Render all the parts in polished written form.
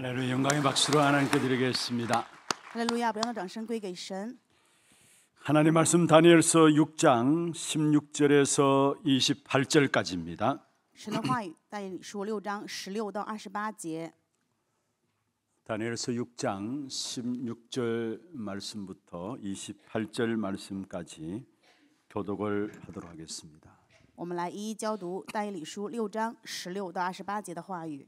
할렐루야. 영광의 박수로 하나님께 드리겠습니다. 哈利路亚！不要让掌声归给神。 하나님 말씀 다니엘서 6장 16절에서 28절까지입니다. 神的话语，但以理书6章16到28节。 다니엘서 6장 16절 말씀부터 28절 말씀까지 교독을 하도록 하겠습니다. 我们来一一教读但以理书6章16到28节的话语。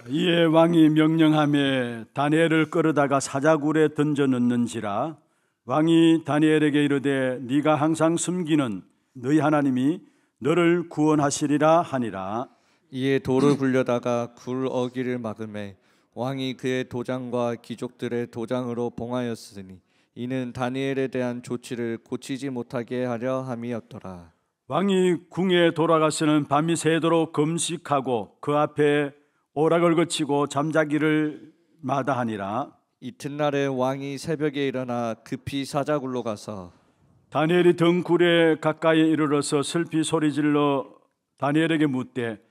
이에 왕이 명령하며 다니엘을 끌어다가 사자굴에 던져 넣는지라. 왕이 다니엘에게 이르되 네가 항상 숨기는 너희 하나님이 너를 구원하시리라 하니라. 이에 돌을 굴려다가 굴 어기를 막음에 왕이 그의 도장과 귀족들의 도장으로 봉하였으니 이는 다니엘에 대한 조치를 고치지 못하게 하려 함이었더라. 왕이 궁에 돌아가서는 밤이 새도록 금식하고 그 앞에 오락을 거치고 잠자기를 마다하니라. 이튿날에 왕이 새벽에 일어나 급히 사자굴로 가서 다니엘이 등 굴에 가까이 이르러서 슬피 소리질러 다니엘에게 묻되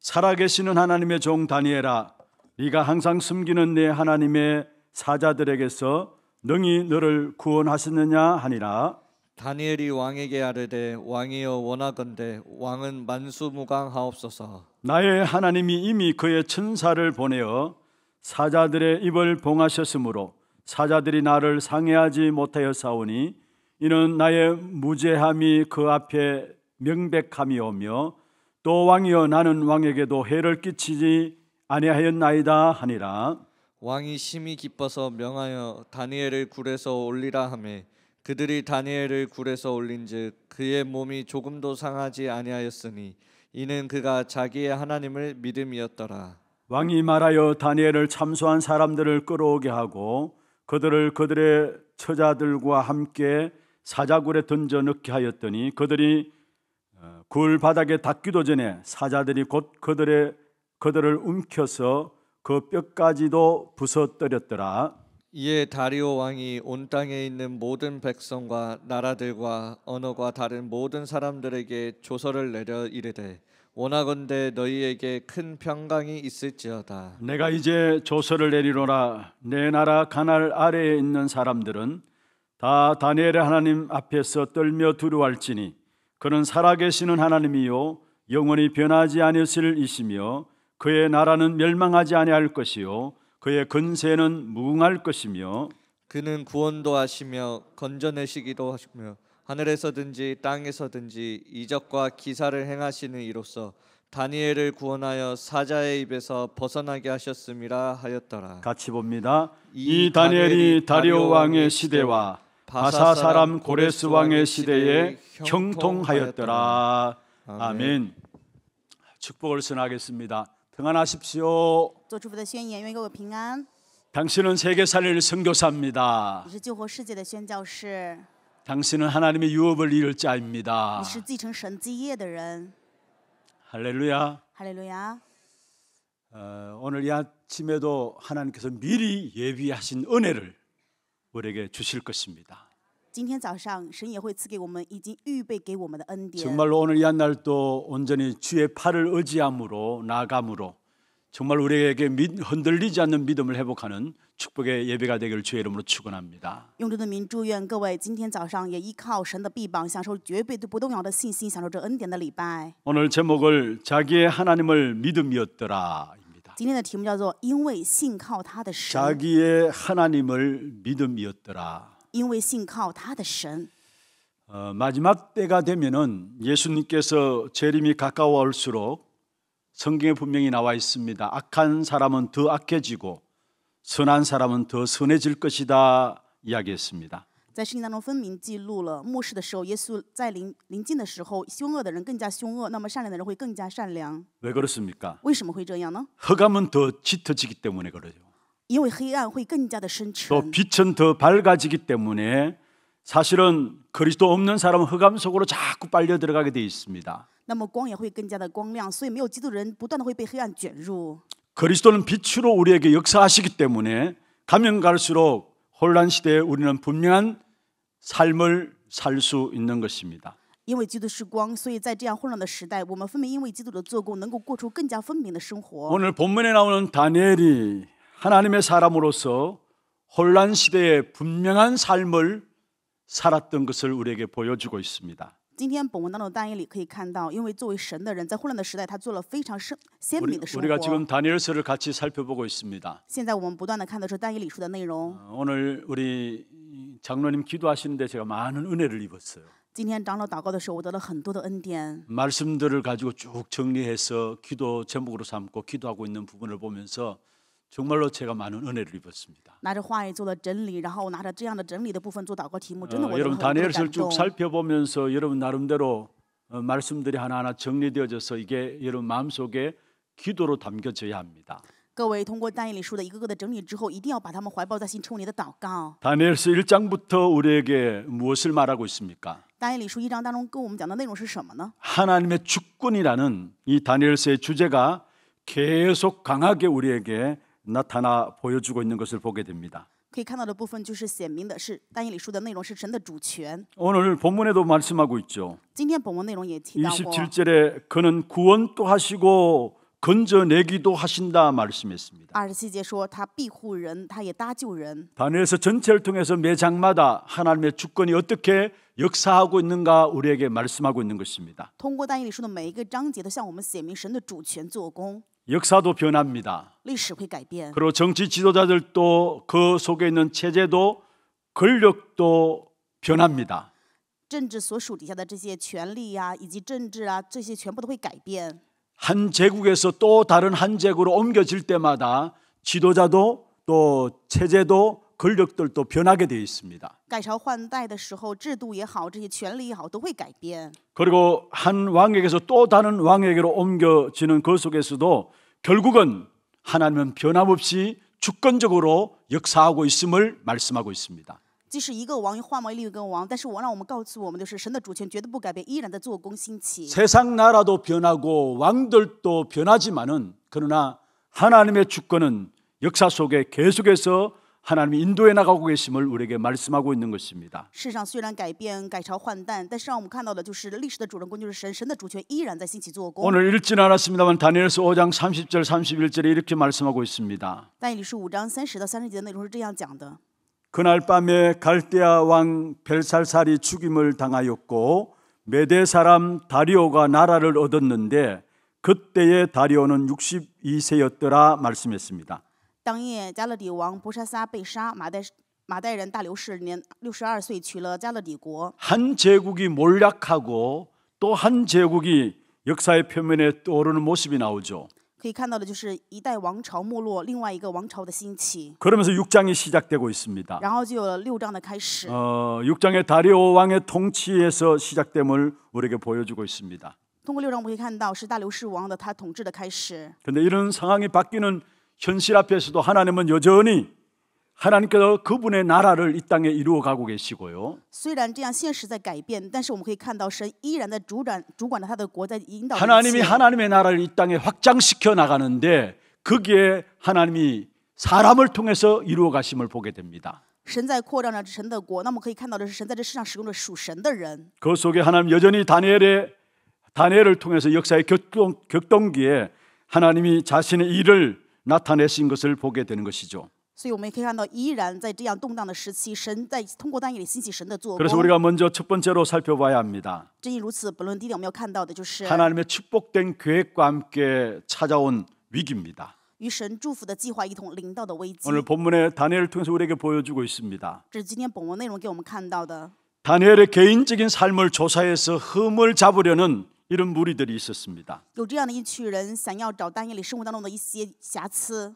살아계시는 하나님의 종 다니엘아, 네가 항상 숨기는 내 하나님의 사자들에게서 능히 너를 구원하셨느냐 하니라. 다니엘이 왕에게 아뢰되 왕이여 원하건대 왕은 만수무강하옵소서. 나의 하나님이 이미 그의 천사를 보내어 사자들의 입을 봉하셨으므로 사자들이 나를 상해하지 못하였사오니 이는 나의 무죄함이 그 앞에 명백함이오며 또 왕이여 나는 왕에게도 해를 끼치지 아니하였나이다 하니라. 왕이 심히 기뻐서 명하여 다니엘을 굴에서 올리라 하매 그들이 다니엘을 굴에서 올린즉 그의 몸이 조금도 상하지 아니하였으니 이는 그가 자기의 하나님을 믿음이었더라. 왕이 말하여 다니엘을 참소한 사람들을 끌어오게 하고 그들을 그들의 처자들과 함께 사자굴에 던져 넣게 하였더니 그들이 굴 바닥에 닿기도 전에 사자들이 곧 그들을 움켜서 그 뼈까지도 부서뜨렸더라. 이에 다리오 왕이 온 땅에 있는 모든 백성과 나라들과 언어가 다른 모든 사람들에게 조서를 내려 이르되 원하건대 너희에게 큰 평강이 있을지어다. 내가 이제 조서를 내리노라. 내 나라 가날 아래에 있는 사람들은 다 다니엘의 하나님 앞에서 떨며 두려워할지니 그는 살아계시는 하나님이요 영원히 변하지 아니하실 이시며 그의 나라는 멸망하지 아니할 것이요 그의 근세는 무궁할 것이며 그는 구원도 하시며 건져내시기도 하시며 하늘에서든지 땅에서든지 이적과 기사를 행하시는 이로써 다니엘을 구원하여 사자의 입에서 벗어나게 하셨음이라 하였더라. 같이 봅니다. 이 다니엘이 다리오 왕의 시대와 바사 사람 고레스 왕의 시대에 형통하였더라. 아멘. 축복을 선하겠습니다. 평안하십시오. 做祝福的宣言，愿各位平安。 당신은 세계 살릴 선교사입니다. 你是救活世界的宣教士， 당신은 하나님의 유업을 이룰 자입니다. 你是继承神基业的人。 할렐루야. 哈利路亚！ 오늘 이 아침에도 하나님께서 미리 예비하신 은혜를 우리에게 주실 것입니다. 今天早上，神也会赐给我们已经预备给我们的恩典。 정말로 오늘 이 한날도 온전히 주의 팔을 의지함으로 나아감으로 정말 우리에게 흔들리지 않는 믿음을 회복하는 축복의 예배가 되기를 주의 이름으로 축원합니다. 用主的名祝愿各位今天早上也依靠神的臂膀，享受绝对不动摇的信心，享受这恩典的礼拜。 오늘 제목을 자기의 하나님을 믿음이었더라입니다. 今天的题目叫做“因为信靠他的神”， 자기의 하나님을 믿음이었더라. 因为信靠他的神。 마지막 때가 되면은 예수님께서 재림이 가까워올수록 성경에 분명히 나와 있습니다. 악한 사람은 더 악해지고 선한 사람은 더 선해질 것이다 이야기했습니다. 在圣经当中分明记录了末世的时候，耶稣在临近的时候，凶恶的人更加凶恶，那么善良的人会更加善良。 왜 그렇습니까? 为什么会这样呢？ 흑암은 더 짙어지기 때문에 그러죠. 因为黑暗会更加的深 또 沉， 빛은 더 밝아지기 때문에 사실은 그리스도 없는 사람은 흑암 속으로 자꾸 빨려 들어가게 돼 있습니다. 那么光也会更加的光亮，所以没有基督的人不断的会被黑暗卷入。 그리스도는 빛으로 우리에게 역사하시기 때문에 가면 갈수록 혼란 시대에 우리는 분명한 삶을 살 수 있는 것입니다. 因为基督是光，所以在这样混乱的时代，我们分别因为基督的做工，能够过出更加分明的生活。 오늘 본문에 나오는 다니엘이 하나님의 사람으로서 혼란 시대에 분명한 삶을 살았던 것을 우리에게 보여주고 있습니다. 今天本文当中的但以理可以看到，因为作为神的人，在混乱的时代，他做了非常鲜明的生 우리가 活。 지금 다니엘서를 같이 살펴보고 있습니다. 现在我们不断的看的是但以理书的内容。 오늘 우리 장로님 기도하시는데 제가 많은 은혜를 입었어요. 今天长老祷告的时候，我得了很多的恩典。 말씀들을 가지고 쭉 정리해서 기도 제목으로 삼고 기도하고 있는 부분을 보면서 정말로 제가 많은 은혜를 입었습니다. 拿着话语做了整理，然后拿着这样的整理的部分做祷告题目，真的我有 여러분 很多的 다니엘서를 感 쭉 动。 살펴보면서 여러분 나름대로 말씀들이 하나하나 정리되어져서 이게 여러분 마음속에 기도로 담겨져야 합니다. 各位通过但以理书的一个个的整理之后，一定要把它们怀抱在心，成为你的祷告。 다니엘서 1장부터 우리에게 무엇을 말하고 있습니까? 但以理书1章当中跟我们讲的内容是什么呢？ 하나님의 주권이라는 이 다니엘서의 주제가 계속 강하게 우리에게 나타나 보여주고 있는 것을 보게 됩니다. 可以看到的部分就是显明的是但以理书的内容是神的主权。 오늘 본문에도 말씀하고 있죠. 今天本文内容也提到过， 27절에 그는 구원도 하시고 건져내기도 하신다 말씀했습니다. 27节说他庇护人，他也搭救人。 다니엘서 전체를 통해서 매 장마다 하나님의 주권이 어떻게 역사하고 있는가 우리에게 말씀하고 있는 것입니다. 通过但以理书的每一个章节都向我们显明神的主权做工， 역사도 변합니다. 历史会改变， 그리고 정치 지도자들도 그 속에 있는 체제도 권력도 변합니다. 政治所属底下的这些权力呀、以及政治啊，这些全部都会改变。 한 제국에서 또 다른 한 제국으로 옮겨질 때마다 지도자도 또 체제도 권력들도 변하게 되어 있습니다. 改朝换代的时候，制度也好，这些权力也好，都会改变。 그리고 한 왕에게서 또 다른 왕에게로 옮겨지는 그 속에서도 결국은 하나님은 변함없이 주권적으로 역사하고 있음을 말씀하고 있습니다. 即使一个王换为另一个王，但是让我们告诉我们的是，神的主权绝对不改变，依然在做工兴起。 세상 나라도 변하고 왕들도 변하지만은 그러나 하나님의 주권은 역사 속에 계속해서 하나님이 인도해 나가고 계심을 우리에게 말씀하고 있는 것입니다. 世上虽然改变、改朝换代，但是让我们看到的就是历史的主人公就是神，神的主权依然在兴起做工。 오늘 읽지는 않았습니다만 다니엘서 5장 30절 31절에 이렇게 말씀하고 있습니다. 但以理书5章30到30节的内容是这样讲的： 그날 밤에 갈대아 왕 벨살살이 죽임을 당하였고 메대 사람 다리오가 나라를 얻었는데 그때의 다리오는 62세였더라 말씀했습니다. 当夜加勒底王伯沙撒被杀，马代人大流士年62岁取了加勒底国。 한 제국이 몰락하고 또 한 제국이 역사의 표면에 떠오르는 모습이 나오죠. 可以看到的就是一代王朝没落，另外一个王朝的兴起， 그러면서 6장이 시작되고 있습니다. 然后就有了6章的开始。 6장의 다리오 왕의 통치에서 시작됨을 우리에게 보여주고 있습니다. 通过6章我们可以看到是大流士王的他统治的开始。 그런데 이런 상황이 바뀌는 현실 앞에서도 하나님은 여전히 하나님께서 그분의 나라를 이 땅에 이루어가고 계시고요. 虽然这样现实在改变，但是我们可以看到神依然在主管着他的国，在引导着一 하나님이 切。 하나님의 나라를 이 땅에 확장시켜 나가는데 거기에 하나님이 사람을 통해서 이루어 가심을 보게 됩니다. 神在扩张着神的国，那么可以看到的是神在这世上使用着属神的人。 그 속에 하나님 여전히 다니엘을 통해서 역사의 격동기에 하나님이 자신의 일을 나타내신 것을 보게 되는 것이죠. 所以我们也可以看到，依然在这样动荡的时期，神在通过但以理兴起神的做 그래서 工。 우리가 먼저 첫 번째로 살펴봐야 합니다. 正因如此，本论第一点我们要看到的就是 하나님의 축복된 계획과 함께 찾아온 위기입니다. 与神祝福的计划一同临到的危机。 오늘 본문에 다니엘을 통해서 우리에게 보여주고 있습니다. 这是今天本文内容给我们看到的。 다니엘의 개인적인 삶을 조사해서 흠을 잡으려는 이런 무리들이 있었습니다. 有这样的一群人想要找但以理生活当中的一些瑕疵。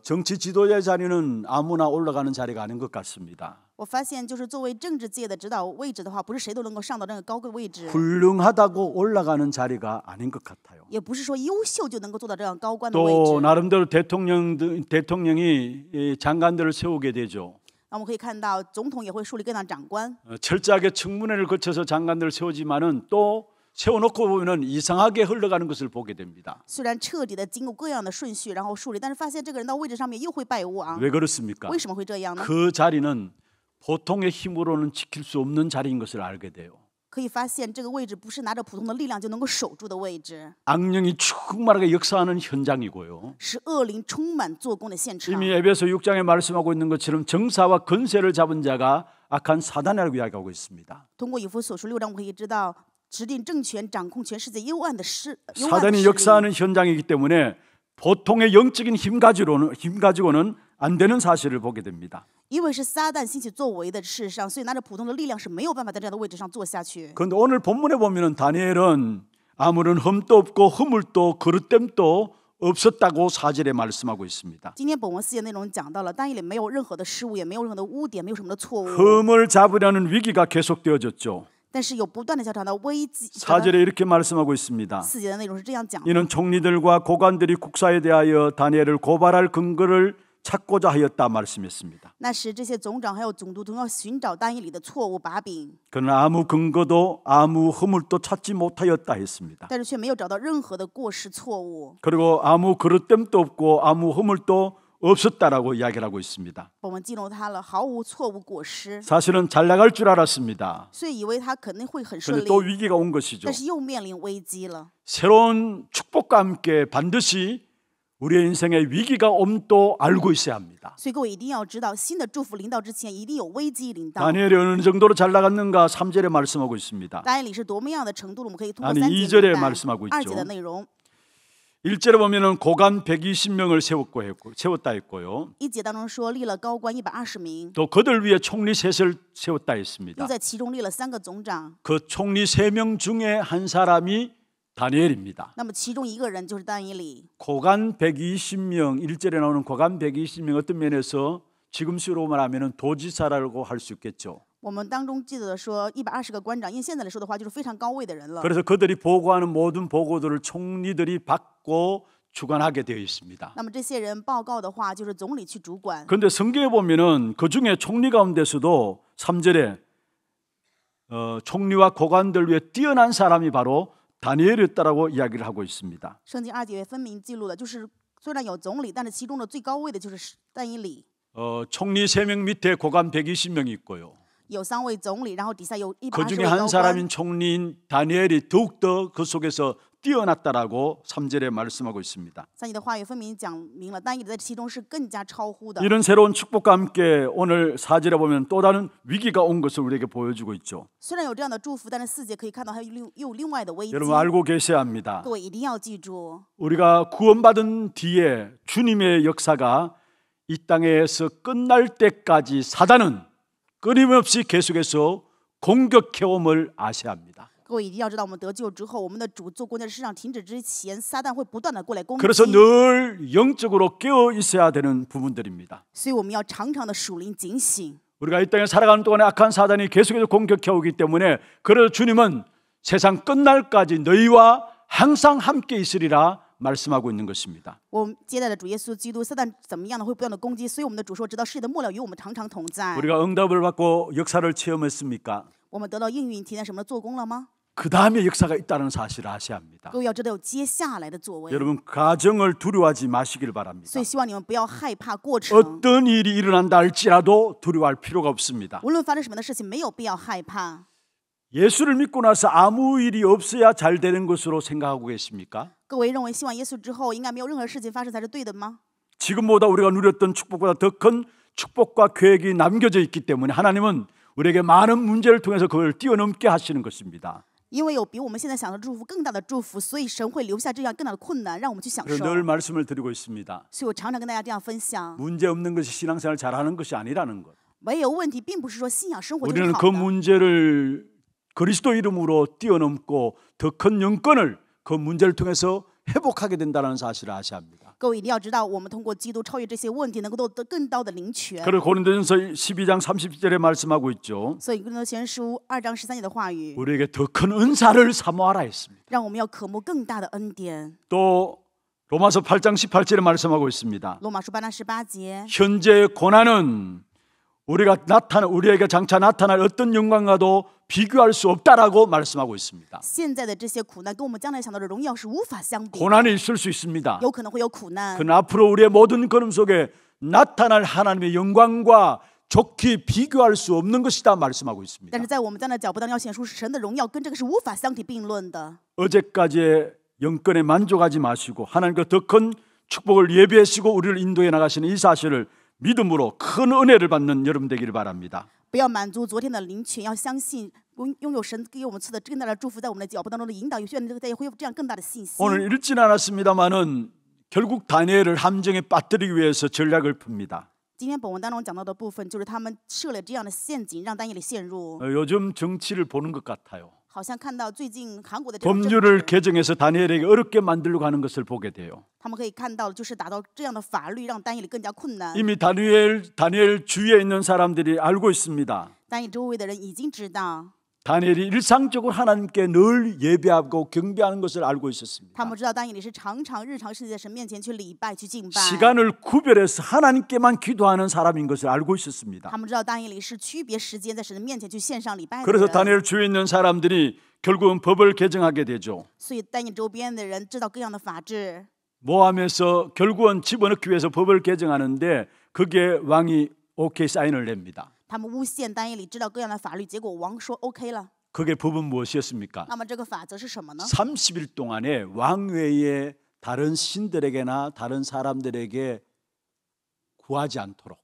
정치 지도자 자리는 아무나 올라가는 자리가 아닌 것 같습니다. 我发现，就是作为政治界的指导位置的话，不是谁都能够上到那个高个位置， 훌륭하다고 올라가는 자리가 아닌 것 같아요. 也不是说优秀就能够做到这样高官的位 또 置。 나름대로 대통령이 이 장관들을 세우게 되죠. 那我们可以看到，总统也会树立各党长官， 철저하게 청문회를 거쳐서 장관들을 세우지만은 또 세워놓고 보면은 이상하게 흘러가는 것을 보게 됩니다. 虽然彻底的经过各样的顺序，然后树立，但是发现这个人到位置上面又会败亡。 왜 그렇습니까? 为什么会这样呢？ 그 자리는 보통의 힘으로는 지킬 수 없는 자리인 것을 알게 돼요. 可以发现这个位置不是拿着普通的力量就能够守住的位置， 악령이 충만하게 역사하는 현장이고요. 是恶灵充满做工的现场。 이미 에베소 6장에 말씀하고 있는 것처럼 정사와 권세를 잡은 자가 악한 사단이라고 이야기하고 있습니다. 通过以弗所书6章，我们可以知道，指定政权、掌控全世界幽暗的势力。 사단이 역사하는 현장이기 때문에 보통의 영적인 힘 가지고는 안 되는 사실을 보게 됩니다. 因为是撒旦兴起作为的事上，所以拿着普通的力量是没有办法在这样的位置上坐下去。 그런데 오늘 본문에 보면은 다니엘은 아무런 흠도 없고 허물도 그릇됨도 없었다고 4절에 말씀하고 있습니다. 今天本文4节内容讲到了，但以理没有任何的失误，也没有任何的污点，没有什么的错误。 흠을 잡으려는 위기가 계속되어졌죠. 但是有不断的交谈到危机。 4절에 이렇게 말씀하고 있습니다. 4节的内容是这样讲的： 이는 총리들과 고관들이 국사에 대하여 다니엘을 고발할 근거를 찾고자 하였다 말씀했습니다. 那时这些总长还有总督都要寻找但以理的错误把柄， 그러나 아무 근거도 아무 허물도 찾지 못하였다 했습니다. 但是却没有找到任何的过失错误。 그리고 아무 그릇됨도 없고 아무 허물도 없었다라고 이야기를 하고 있습니다. 我们记录他了，毫无错误过失， 사실은 잘 나갈 줄 알았습니다. 所以以为他肯定会很顺 그런데 利， 또 위기가 온 것이죠. 但是又面临危机了。 새로운 축복과 함께 반드시 우리의 인생에 위기가 옴도 알고 있어야 합니다. 所以各位一定要知道，新的祝福临到之前，一定有危机临到。 다니엘이 어느 정도로 잘 나갔는가 3절에 말씀하고 있습니다. 但以理是多么样的程度了，我们可以通过 아니 3 2 节 절에 明白 말씀하고 있죠. 2节的内容。 1절에 보면은 고관 120명을 세웠다 했고요. 1节当中说立了高官120名， 또 그들 위에 총리 셋을 세웠다 又 했습니다. 在其中立了3个总长。 그 총리 3명 중에 한 사람이 다니엘입니다. 那么其中一个人就是但以理。 고관 120명 1절에 나오는 고관 120명 어떤 면에서 지금 시로 말하면 도지사라고 할 수 있겠죠. 我们当中记得说120个官长，用现在来说的话，就是非常高位的人了。 그래서 그들이 보고하는 모든 보고들을 총리들이 받고 주관하게 되어 있습니다. 那么这些人报告的话，就是总理去主管。 그런데 성경에 보면은 그 중에 총리 가운데서도 3절에 총리와 고관들 위에 뛰어난 사람이 바로 다니엘이었다라고 이야기를 하고 있습니다. 圣经2节分明记录了，就是虽然有总理，但是其中的最高位的就是但以理。 총리 3명 밑에 고관 120명이 있고요. 有3位总理，然后底下有 그 120 중에 位 한 高官。 사람인 총리인 다니엘이 더욱더 그 속에서 뛰어났다라고 3절에 말씀하고 있습니다. 3节的话也分明讲明了，但以理在其中是更加超乎的。 이런 새로운 축복과 함께 오늘 4절에 보면 또 다른 위기가 온 것을 우리에게 보여주고 있죠. 虽然有这样的祝福，但是4节可以看到还有另外的危机。 여러분 알고 계셔야 합니다. 各位一定要记住， 우리가 구원받은 뒤에 주님의 역사가 이 땅에서 끝날 때까지 사단은 끊임없이 계속해서 공격해옴을 아셔야 합니다. 各位一定要知道，我们得救之后，我们的主做工在世上停止之前，撒旦会不断的过来攻击。 그래서 늘 영적으로 깨어 있어야 되는 부분들입니다. 所以我们要常常的属灵警醒。 우리가 이 땅에 살아가는 동안에 악한 사단이 계속해서 공격해오기 때문에 그래서 주님은 세상 끝날까지 너희와 항상 함께 있으리라 말씀하고 있는 것입니다. 我们接待了主耶稣基督，撒旦怎么样呢？会不断的攻击，所以我们的主说，直到世界的末了，与我们常常同在。 우리가 응답을 받고 역사를 체험했습니까? 我们得到应允体验什么的做工了吗？ 그 다음에 역사가 있다는 사실을 아셔야 합니다. 各位要知道有接下来的作为。 여러분 가정을 두려워하지 마시길 바랍니다. 所以希望你们不要害怕过程， 어떤 일이 일어난다 할지라도 두려워할 필요가 없습니다. 无论发生什么样的事情，没有必要害怕。 예수를 믿고 나서 아무 일이 없어야 잘 되는 것으로 생각하고 계십니까? 各位认为信完耶稣之后，应该没有任何事情发生才是对的吗？ 지금보다 우리가 누렸던 축복보다 더 큰 축복과 계획이 남겨져 있기 때문에 하나님은 우리에게 많은 문제를 통해서 그걸 뛰어넘게 하시는 것입니다. 因为有比我们现在想的祝福更大的祝福，所以神会留下这样更大的困难，让我们去享受。 그래서 늘 말씀을 드리고 있습니다. 所以我常常跟大家这样分享， 문제 없는 것이 신앙생활 잘하는 것이 아니라는 것. 没有问题，并不是说信仰生活就是 우리는 好 그 的。 문제를 그리스도 이름으로 뛰어넘고 더 큰 영권을 그 문제를 통해서 회복하게 된다는 사실을 아셔야 합니다. 各位一定要知道，我们通过基督超越这些问题，能够得更高的灵权。 그리고 고린도전서 12장 30절에 말씀하고 있죠. 所以哥林多前书2章13节的话语， 우리에게 더 큰 은사를 사모하라 했습니다. 让我们要渴慕更大的恩典。 또 로마서 8장 18절에 말씀하고 있습니다. 罗马书8章18节， 현재 고난은 우리에게 장차 나타날 어떤 영광과도 비교할 수 없다라고 말씀하고 있습니다. 现在的这些苦难跟我们将来想到的荣耀是无法相比的， 고난이 있을 수 있습니다. 有可能会有苦难。 그러나 앞으로 우리의 모든 걸음 속에 나타날 하나님의 영광과 좋게 비교할 수 없는 것이다 말씀하고 있습니다. 但是在我们这样的脚步当中要显出神的荣耀，跟这个是无法相提并论的。 어제까지의 영권에 만족하지 마시고 하나님과 더 큰 축복을 예배하시고 우리를 인도해 나가시는 이 사실을 믿음으로 큰 은혜를 받는 여러분 되기를 바랍니다. 不要满足昨天的领取，要相信拥有神给我们赐的更大的祝福，在我们的脚步当中的引导，有愿大家会有这样更大的信心。 오늘 읽지는 않았습니다마는 결국 다니엘을 함정에 빠뜨리기 위해서 전략을 풉니다. 今天本文当中讲到的部分，就是他们设了这样的陷阱，让但以理陷入。 요즘 정치를 보는 것 같아요. 好像看到最近韩国的这种政 법률을 治， 개정해서 다니엘에게 어렵게 만들려고 하는 것을 보게 돼요. 他们可以看到，就是达到这样的法律，让但以理更加困难。 이미 다니엘 주위에 있는 사람들이 알고 있습니다. 但以理周围的人已经知道， 다니엘이 일상적으로 하나님께 늘 예배하고 경배하는 것을 알고 他 있었습니다. 们知道但以理是常常日常世界在神面前去礼拜、去敬拜。 시간을 구별해서 하나님께만 기도하는 사람인 것을 알고 있었습니다. 他们知道但以理是区别时间在神的面前去献上礼拜的 그래서 人。 다니엘 주위에 있는 사람들이 결국은 법을 개정하게 되죠. 所以但以理周边的人知道各样的法制， 모함에서 결국은 집어넣기 위해서 법을 개정하는데 그게 왕이 오케이 사인을 냅니다. 他们诬陷但以理知道各样的法律，结果王说 OK 了。 그게 법은 무엇이었습니까? 那么这个法则是什么呢？ 30일 동안에 왕 외에 다른 신들에게나 다른 사람들에게 구하지 않도록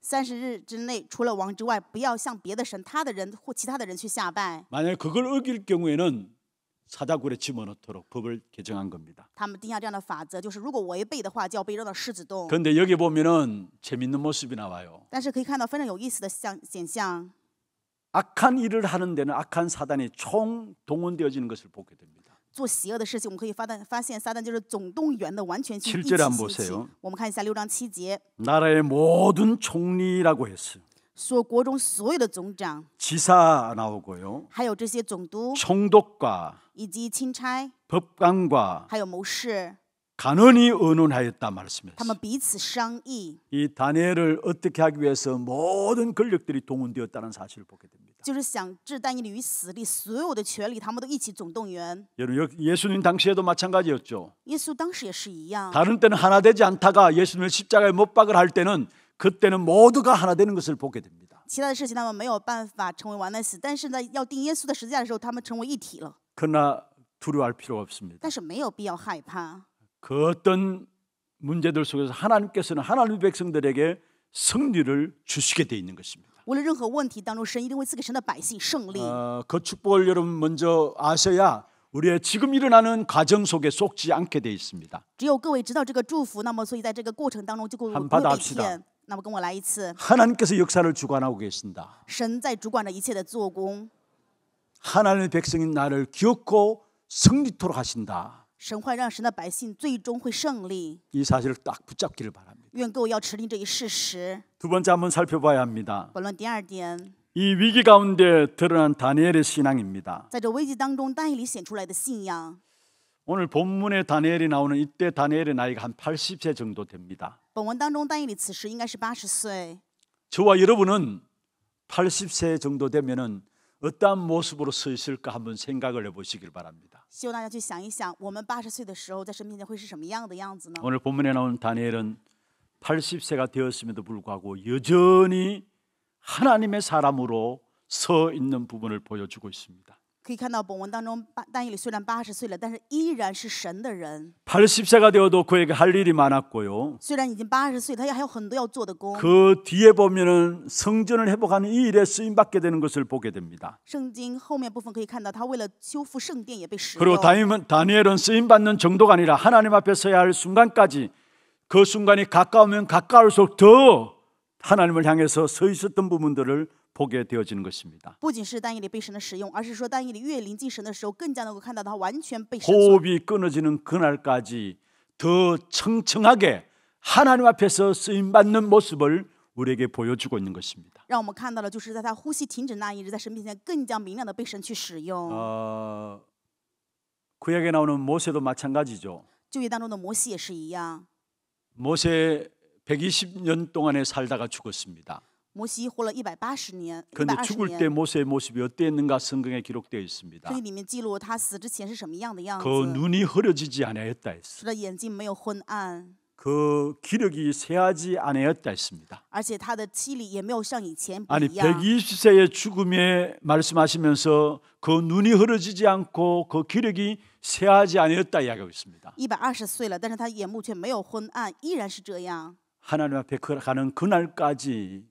30日之内，除了王之外，不要向别的神、他的人或其他的人去下拜。 만약에 그걸 어길 경우에는 사자굴에 집어넣도록 법을 개정한 겁니다. 他们定下这样的法则，就是如果违背的话，就要被扔到狮子洞。 그런데 여기 보면은 재밌는 모습이 나와요. 但是可以看到非常有意思的显象， 악한 일을 하는 데는 악한 사단이 총동원되어지는 것을 보게 됩니다. 做邪恶的事情，我们可以发现撒旦就是总动员的，完全性一 7 起 절에 兴 한번 起 보세요. 。我们看一下6章7节， 나라의 모든 총리라고 했어요. 说国中所有的总长， 지사 나오고요. 还有这些总督， 총독과 以及钦差， 법관과 还有谋士， 간언히 의논하였다 他 말씀했어요. 们彼此商议， 이 다니엘을 어떻게 하기 위해서 모든 권력들이 동원되었다는 사실을 보게 됩니다. 就是想置但以理于死地，所有的权力他们都一起总动员。 여러분 예수님 당시에도 마찬가지였죠. 耶稣当时也是一样， 다른 때는 하나 되지 않다가 예수님을 십자가에 못 박을 할 때는 그때는 모두가 하나 되는 것을 보게 됩니다. 其他的事情他们没有办法成为完全死，但是呢，要定耶稣的十字架的时候，他们成为一体了。 그러나 두려워할 필요가 없습니다. 但是没有必要害怕， 그 어떤 문제들 속에서 하나님께서는 하나님의 백성들에게 승리를 주시게 돼 있는 것입니다. 无论任何问题当中，神一定会赐给神的百姓胜利。 그 축복을 여러분 먼저 아셔야 우리의 지금 일어나는 과정 속에 속지 않게 돼 있습니다. 只有各位知道这个祝福，那么所以在这个过程当中就不会 한번 被 받아합시다. 骗。那么跟我来一次， 하나님께서 역사를 주관하고 계신다. 神在主管着一切的做工， 하나님의 백성인 나를 기억고 승리토록 하신다. 神会让神的百姓最终会胜利。 이 사실을 딱 붙잡기를 바랍니다. 愿各位要持定这一事实。 두 번째 한번 살펴봐야 합니다. 本论第二点， 이 위기 가운데 드러난 다니엘의 신앙입니다. 在这危机当中，但以理显出来的信仰。 오늘 본문에 다니엘이 나오는 이때 다니엘의 나이가 한 80세 정도 됩니다. 本文当中，但以理此时应该是80岁。 저와 여러분은 80세 정도 되면은 어떠한 모습으로 서 있을까 한번 생각을 해보시길 바랍니다. 希望大家去想一想，我们80岁的时候，在神面前会是什么样的样子呢？ 오늘 본문에 나오는 다니엘은 80세가 되었음에도 불구하고 여전히 하나님의 사람으로 서 있는 부분을 보여주고 있습니다. 可以看到本文当中，但以理虽然80岁了，但是依然是神的人。 80세가 되어도 그에게 할 일이 많았고요. 虽然已经80岁，他也还有很多要做的工。 그 뒤에 보면은 성전을 회복하는 이 일에 쓰임 받게 되는 것을 보게 됩니다. 圣经后面部分可以看到，他为了修复圣殿也被使 그리고 用。 다니엘은 쓰임 받는 정도가 아니라 하나님 앞에 서야 할 순간까지 그 순간이 가까우면 가까울수록 더 하나님을 향해서 서 있었던 부분들을 보게 되어지는 것입니다. 不仅是但以理被神的使用，而是说但以理越临近神的时候，更加能够看到他完全被神所。 호흡이 끊어지는 그날까지 더 청청하게 하나님 앞에서 쓰임 받는 모습을 우리에게 보여주고 있는 것입니다. 让我们看到了，就是在他呼吸停止那一日，在神面前更加明亮的被神去使用。 구약에 나오는 모세도 마찬가지죠. 旧约当中的摩西也是一样， 모세 120년 동안에 살다가 죽었습니다. 摩西活了180年， 그런데 120 죽을 때 年。 모세의 모습이 어땠는가 성경에 기록되어 있습니다. 圣经里面记录他死之前是什么样的样 그 子， 눈이 흐려지지 아니하였다 했어. 他的眼睛没有昏暗， 그 기력이 쇠하지 아니하였다 했습니다. 而且他的妻里也没有像以前不 아니 一样。 120세의 죽음에 말씀하시면서 그 눈이 흐려지지 않고 그 기력이 쇠하지 아니었다 이야기하고 있습니다. 120岁了，但是他眼目却没有昏暗，依然是这样。 하나님 앞에 가는 그날까지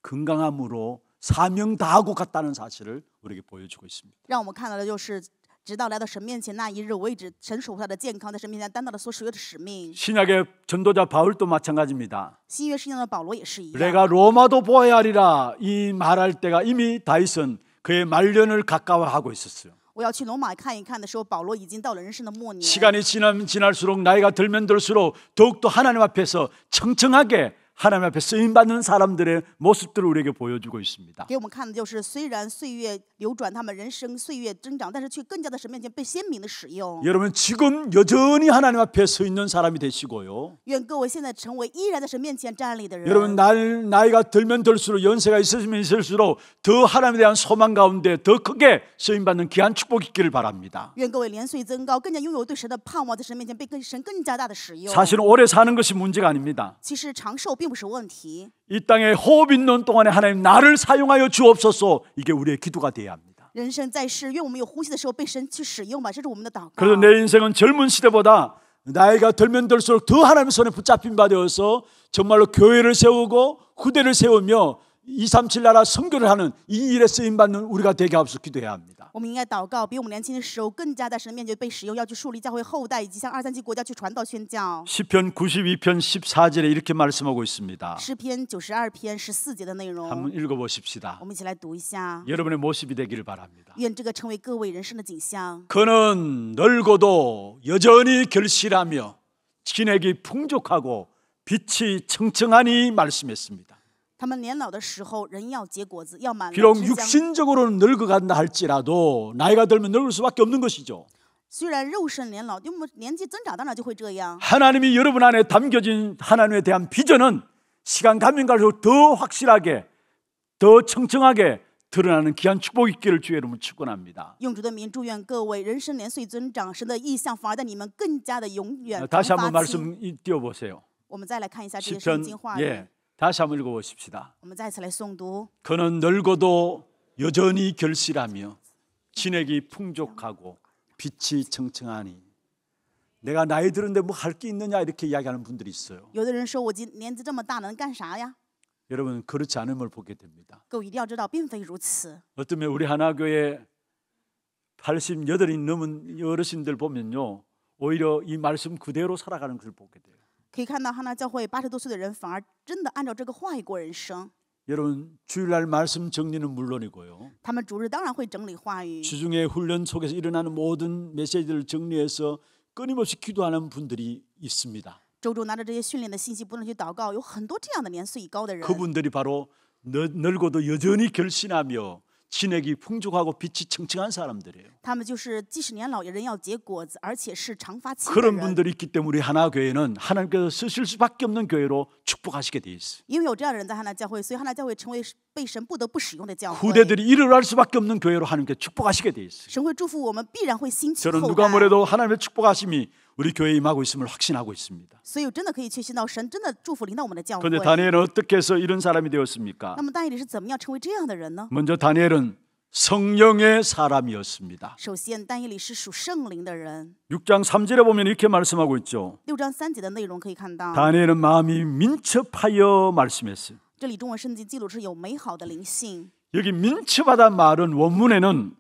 건강함으로 사명 다하고 갔다는 사실을 우리에게 보여주고 있습니다. 让我们看到的就是，直到来到神面前那一日为止，神守他的健康，在神面前担当了所属的使命。 신약의 전도자 바울도 마찬가지입니다. 新约圣经的保罗也是一样。 내가 로마도 보아야 하리라 이 말할 때가 이미 다윗은 그의 말년을 가까워하고 있었어요. 我要去罗马看一看的时候，保罗已经到了人生的末年。 시간이 지날수록 나이가 들면 들수록 더욱더 하나님 앞에서 청청하게 하나님 앞에 쓰임받는 사람들의 모습들을 우리에게 보여주고 있습니다. 给我们看的就是，虽然岁月流转，他们人生岁月增长，但是却更加的神面前被鲜明的使用。 여러분 지금 여전히 하나님 앞에 서 있는 사람이 되시고요. 愿各位现在成为依然在神面前站立的人。 여러분 나이가 들면 들수록 연세가 있으면 있을수록 더 하나님에 대한 소망 가운데 더 크게 쓰임받는 귀한 축복이 있기를 바랍니다. 愿各位年岁增高，更加拥有对神的盼望，在神面前被神更加大的使用。 사실은 오래 사는 것이 문제가 아닙니다. 其实长寿并不是问题。 이 땅에 호흡 있는 동안에 하나님 나를 사용하여 주옵소서 이게 우리의 기도가 되어야 합니다. 人生在世，愿我们有呼吸的时候被神去使用吧，这是我们的祷告。 그래서 내 인생은 젊은 시대보다 나이가 들면 들수록 더 하나님의 손에 붙잡힌 바 되어서 정말로 교회를 세우고 후대를 세우며 237 나라 선교를 하는 이 일에 쓰임받는 우리가 되게 하옵소서 기도해야 합니다. 我们应该祷告，比我们年轻的时候更加在神面前被使用，要去树立教会后代，以及向2、3级国家去传道宣教。 시편 92편 14절에 이렇게 말씀하고 있습니다. 诗篇92篇14节的内容， 한번 읽어보십시다. 我们一起来读一下。 여러분의 모습이 되기를 바랍니다. 愿这个成为各位人生的景象。 그는 늙어도 여전히 결실하며 진액이 풍족하고 빛이 청청하니 말씀했습니다. 他们年老的时候，人要结果子，要满了 비록 枝浆。 육신적으로는 늙어간다 할지라도 나이가 들면 늙을 수밖에 없는 것이죠. 虽然肉身年老，因为年纪增长，当然就会这样。 하나님이 여러분 안에 담겨진 하나님에 대한 비전은 시간 가면 갈수록 더 확실하게 더 청청하게 드러나는 귀한 축복이 있기를 주의 이름으로 축원합니다. 用主的名祝愿各位人生年岁增长，神的意象反而在你们更加的永远 다시 한번 发青。 말씀 띄워보세요. 我们再来看一下这个圣 시편 经话语， 예, 다시 한번 읽어보십시다. 我们再次来诵读。 그는 늙어도 여전히 결실하며 진액이 풍족하고 빛이 청청하니. 내가 나이 들었는데 뭐 할 게 있느냐 이렇게 이야기하는 분들이 있어요. 有的人说我年纪这么大能干啥呀？ 여러분 그렇지 않음을 보게 됩니다. 各位一定要知道，并非如此。 어쩌면 우리 하나교회 88이 넘은 어르신들 보면요, 오히려 이 말씀 그대로 살아가는 것을 보게 돼요. 可以看到哈拿教会80多岁的人，反而真的按照这个话语过人生。 여러분 주일날 말씀 정리는 물론이고요. 他们主日当然会整理话语， 주중에 훈련 속에서 일어나는 모든 메시지를 정리해서 끊임없이 기도하는 분들이 있습니다. 周周拿着这些训练的信息，不断去祷告。有很多这样的年岁已高的人， 그분들이 바로 늙어도 여전히 결신하며 진액이 풍족하고 빛이 청청한 사람들이에요. 他们就是即使年老，人要结果子，而且是常发青的 그런 人。 분들이 있기 때문에 우리 하나교회는 하나님께서 쓰실 수밖에 없는 교회로 축복하시게 돼 있어요. 因为有这样的人在哈拿教会，所以哈拿教会成为被神不得不使用的教会。 후대들이 일어날 수밖에 없는 교회로 하나님께 축복하시게 돼 있어요. 神会祝福我们，必然会兴起 저는 后 누가 代。 뭐래도 하나님의 축복하심이 우리 교회에 임하고 있음을 확신하고 있습니다. 所以真的可以确信到神真的祝福临到我们的教会。 그런데 다니엘은 어떻게 해서 이런 사람이 되었습니까? 那么大卫是怎么样成为这样的人呢？ 먼저 다니엘은 성령의 사람이었습니다. 首先，但以理是属圣灵的人。 6장 3절에 보면 이렇게 말씀하고 있죠. 6章3节的内容可以看到， 다니엘은 마음이 민첩하여 말씀했어요. 这里中文圣经记录是有美好的灵性。 여기 민첩하다는 말은 원문에는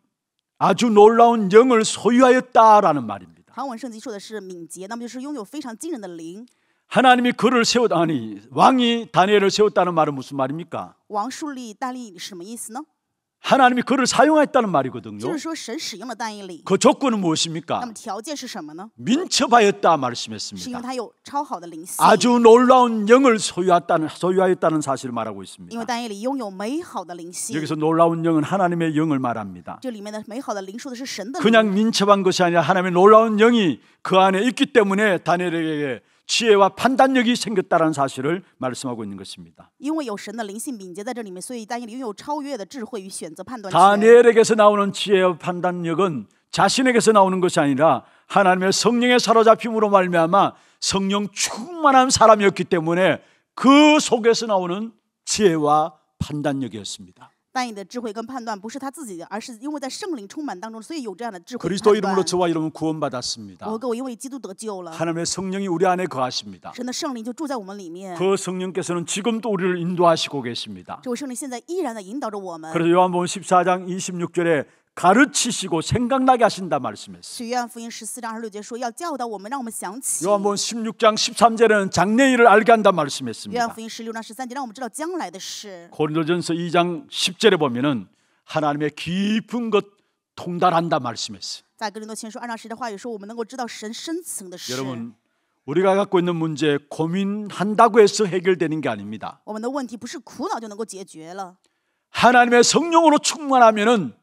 아주 놀라운 영을 소유하였다라는 말입니다. 韩文圣经说的是敏捷，那么就是拥有非常惊人的灵。 하나님이 그를 세웠다니 왕이 다니엘을 세웠다는 말은 무슨 말입니까? 王树立但以理是什么意思呢？ 하나님이 그를 사용했다는 就 말이거든요. 是说神使用了但以理。 그 조건은 那 무엇입니까? 么条件是什么呢？ 민첩하였다 是因为 말씀했습니다. 他有超好的灵性， 아주 놀라운 영을 소유하였다는 사실을 말하고 因为 있습니다. 但以理拥有美好的灵性。 여기서 놀라운 영은 하나님의 영을 말합니다. 这里面的美好的灵说的是神的灵， 그냥 민첩한 것이 아니라 하나님의 놀라운 영이 그 안에 있기 때문에 다니엘에게 지혜와 판단력이 생겼다는 사실을 말씀하고 있는 것입니다. 因为有神的灵性敏捷在这里面，所以但以理拥有超越的智慧与选择判断权。 다니엘에게서 나오는 지혜와 판단력은 자신에게서 나오는 것이 아니라 하나님의 성령에 사로잡힘으로 말미암아 성령 충만한 사람이었기 때문에 그 속에서 나오는 지혜와 판단력이었습니다. 但以理的智慧跟判断不是他自己的，而是因为在圣灵充满当中，所以有这样的智慧 그리스도 判 이름으로 断。 저와 여러분 구원받았습니다. 我和各位因为基督得救了， 하나님의 성령이 우리 안에 거하십니다. 神的圣灵就住在我们里面。 그 성령께서는 지금도 우리를 인도하시고 계십니다. 这位圣灵现在依然的引导着我们。 그래서 요한복음 14장 26절에 가르치시고 생각나게 하신다 말씀했어요. 许约翰福音14章26节说，要教导我们，让我们想起。 요한복음 16장 13절에는 장래일을 알게 한다 约翰 말씀했습니다. 福音16章13节，让我们知道将来的事。 고린도전서 2장 10절에 보면은 하나님의 깊은 것 통달한다 말씀했어요. 在哥林多前书2章10的话语说，我们能够知道神深层的事。 여러분, 우리가 갖고 있는 문제 고민한다고 해서 해결되는 게 아닙니다. 我们的问题不是苦恼就能够解决了， 하나님의 성령으로 충만하면은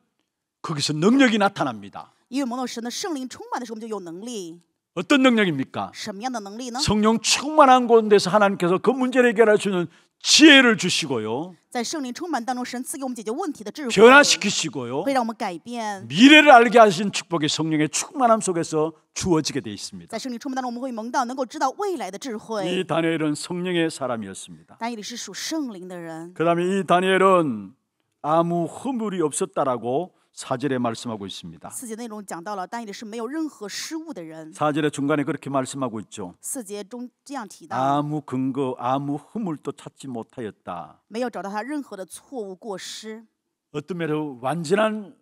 거기서 능력이 나타납니다. 因为蒙到神的圣灵充满的时候，我们就有能力。 어떤 능력입니까? 什么样的能力呢？ 성령 충만한 곳에서 하나님께서 그 문제를 해결할 수 있는 지혜를 주시고요. 在圣灵充满当中，神赐给我们解决问题的智慧， 변화시키시고요. 会让我们改变。 미래를 알게 하신 축복이 성령의 충만함 속에서 주어지게 돼 있습니다. 在圣灵充满当中，我们会蒙到能够知道未来的智 이 慧。 다니엘은 성령의 사람이었습니다. 但以理是属圣灵的人。 그다음에 이 다니엘은 아무 허물이 없었다라고 4절에 말씀하고 있습니다. 4节内容讲到了，但以理是没有任何失误的人。 4절의 중간에 그렇게 말씀하고 있죠. 4节中这样提到， 아무 근거, 아무 허물도 찾지 못하였다. 没有找到他任何的错误过失。 어떤 면으로 완전한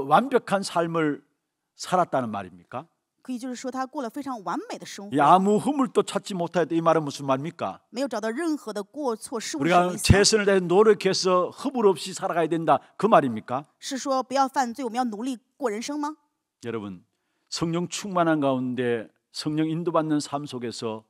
완벽한 삶을 살았다는 말입니까? 可以就是说，他过了非常完美的生 이 活， 아무 허물도 찾지 못하였다 이 말은 무슨 말입니까? 没有找到任何的过错失误是什么 우리가 意思？ 최선을 다해 노력해서 허물 없이 살아가야 된다 그 말입니까? 是说不要犯罪，我们要努力过人生吗？ 여러분, 성령 충만한 가운데 성령 인도받는 삶 속에서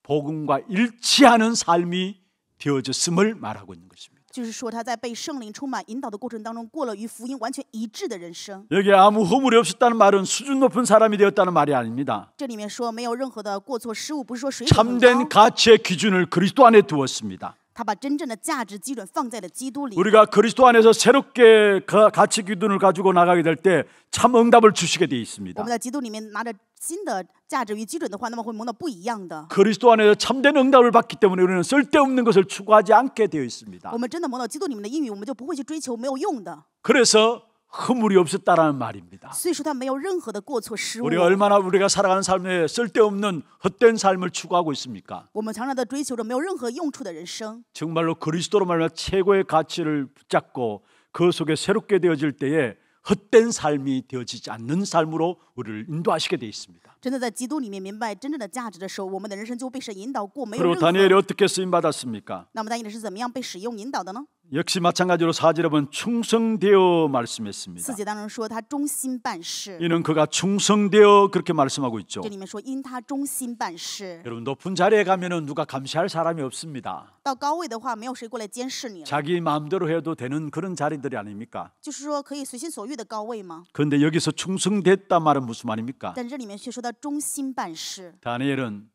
복음과 일치하는 삶이 되어졌음을 말하고 있는 것입니다. 就是说他在被圣灵充满引导的过程当中，过了与福音完全一致的人生。 여기 아무 허물이 없었다는 말은 수준 높은 사람이 되었다는 말이 아닙니다. 这里面说没有任何的过错失误，不是说水准很 참된 高， 가치의 기준을 그리스도 안에 두었습니다. 他把真正的价值基准放在了基督里。 우리가 그리스도 안에서 새롭게 가치 기준을 가지고 나가게 될 때 참 응답을 주시게 되어 我 있습니다. 们在基督里面拿着新的价值与基准的话，那么会蒙到不一样的。 그리스도 안에서 참된 응답을 받기 때문에 우리는 쓸데없는 것을 추구하지 않게 되어 있습니다. 我们真的蒙到基督里面的应允，我们就不会去追求没有用的。 그래서 허물이 없었다라는 말입니다. 所以说他没有任何的过错失误。 우리가 얼마나 우리가 살아가는 삶에 쓸데없는 헛된 삶을 추구하고 있습니까? 我们常常的追求着没有任何用处的人生。 정말로 그리스도로 말하면 최고의 가치를 붙잡고 그 속에 새롭게 되어질 때에 헛된 삶이 되어지지 않는 삶으로 우리를 인도하시게 되어 있습니다. 真的在基督里面明白真正的价值的时候，我们的人生就被神引导过，没有 그리고 任 다니엘이 何。 어떻게 쓰임 받았습니까? 那么但以理是怎么样被使用引导的呢？ 역시 마찬가지로 4절에 보면 충성되어 말씀했습니다. 4节当中说他忠心办事， 이는 그가 충성되어 그렇게 말씀하고 있죠. 这里面说因他忠心办事。 여러분 높은 자리에 가면은 누가 감시할 사람이 없습니다. 到高位的话，没有谁过来监视你了， 자기 마음대로 해도 되는 그런 자리들이 아닙니까? 就是说可以随心所欲的高位吗？ 그런데 여기서 충성됐다 말은 무슨 말입니까? 但这里面却说他忠心办事。 다니엘은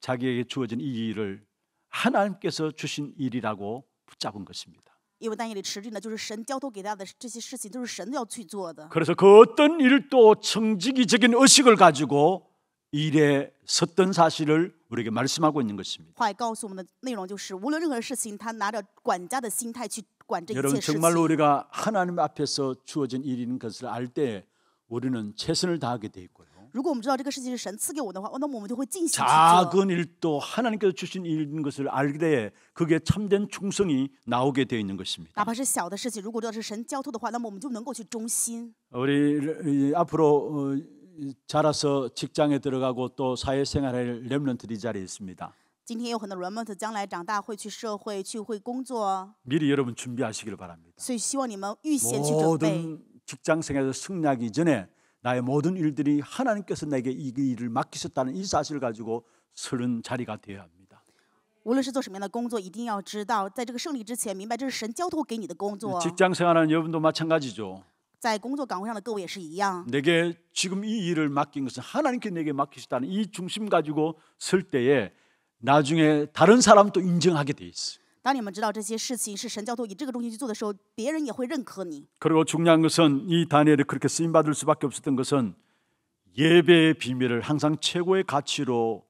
자기에게 주어진 이 일을 하나님께서 주신 일이라고 붙잡은 것입니다. 因为但以理持定的就是神交托给他的这些事情，都是神要去做的。 그래서 그 어떤 일도 청지기적인 의식을 가지고 일에 섰던 사실을 우리에게 말씀하고 있는 것입니다. 话语告诉我们的内容就是，无论任何事情，他拿着管家的心态去管这一 여러분 切事 정말로 情。 우리가 하나님 앞에서 주어진 일인 것을 알 때 우리는 최선을 다하게 돼 있고요. 如果我们知道这个事情是神赐给我的话，那么我们就会尽心去做。 작은 일도 하나님께서 주신 일인 것을 알 때 그게 참된 충성이 나오게 되어 있는 哪 것입니다. 怕是小的事情，如果知道是神交托的话，那么我们就能够去忠心。 우리 앞으로 자라서 직장에 들어가고 또 사회생활할 렘넌트들이 자리에 있습니다. 今天有很多 remnant 将来长大会去社会去会工作， 미리 여러분 준비하시기를 바랍니다. 所以希望你们预先去准备。 모든 직장생활에서 승리하기 전에 나의 모든 일들이 하나님께서 내게 이 일을 맡기셨다는 이 사실을 가지고 서는 자리가 되어야 합니다. 无论是做什么样的工作，一定要知道，在这个胜利之前，明白这是神交托给你的工作。 직장생활하는 여러분도 마찬가지죠. 在工作岗位上的各位也是一样。 내게 지금 이 일을 맡긴 것은 하나님께 내게 맡기셨다는 이 중심 가지고 설 때에 나중에 다른 사람도 인정하게 돼 있어요. 当你们知道这些事情是神交托以这个中心去做的时候，别人也会认可你。 그리고 중요한 것은 이 다니엘이 그렇게 쓰임 받을 수밖에 없었던 것은 예배의 비밀을 항상 최고의 가치로